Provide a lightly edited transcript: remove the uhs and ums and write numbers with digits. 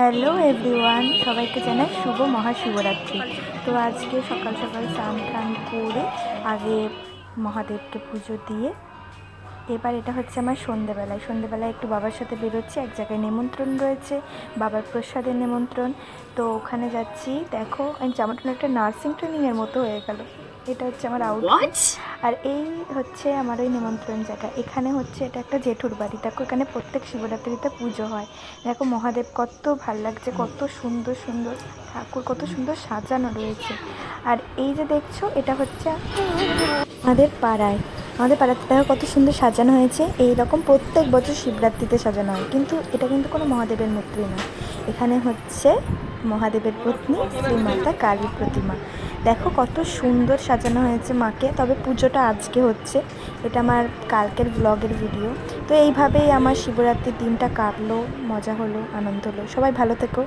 Hello everyone, সবাইকে জানাই শুভ মহাশিবরাত্রি। তো আজকে সকাল সকাল স্নান টান করে আগে মহাদেবকে পুজো দিয়ে এবার এটা হচ্ছে আমার সন্ধেবেলায় একটু বাবার সাথে বেরোচ্ছি। এক জায়গায় নিমন্ত্রণ রয়েছে, বাবার প্রসাদের নিমন্ত্রণ। তো ওখানে যাচ্ছি। দেখো জামাটা একটা নার্সিং ট্রেনিংয়ের মতো হয়ে গেল। এটা হচ্ছে আমার আউটফিট। আর এই হচ্ছে আমার ওই নিমন্ত্রণ জায়গা। এখানে হচ্ছে এটা একটা জেঠুর বাড়ি। দেখো এখানে প্রত্যেক শিবরাত্রিতে পুজো হয়। দেখো মহাদেব কত ভাল লাগছে, কত সুন্দর সুন্দর ঠাকুর, কত সুন্দর সাজানো রয়েছে। আর এই যে দেখছো এটা হচ্ছে আমাদের পাড়াতে দেখো কত সুন্দর সাজানো হয়েছে। এই রকম প্রত্যেক বছর শিবরাত্রিতে সাজানো হয়, কিন্তু এটা কিন্তু কোনো মহাদেবের মূর্তি না। এখানে হচ্ছে মহাদেবের পত্নী শ্রীমাতা কালীর প্রতিমা। দেখো কত সুন্দর সাজানো হয়েছে মাকে। তবে পুজোটা আজকে হচ্ছে, এটা আমার কালকের ব্লগের ভিডিও। তো এইভাবেই আমার শিবরাত্রির দিনটা কাটলো, মজা হলো, আনন্দ হলো। সবাই ভালো থেকো।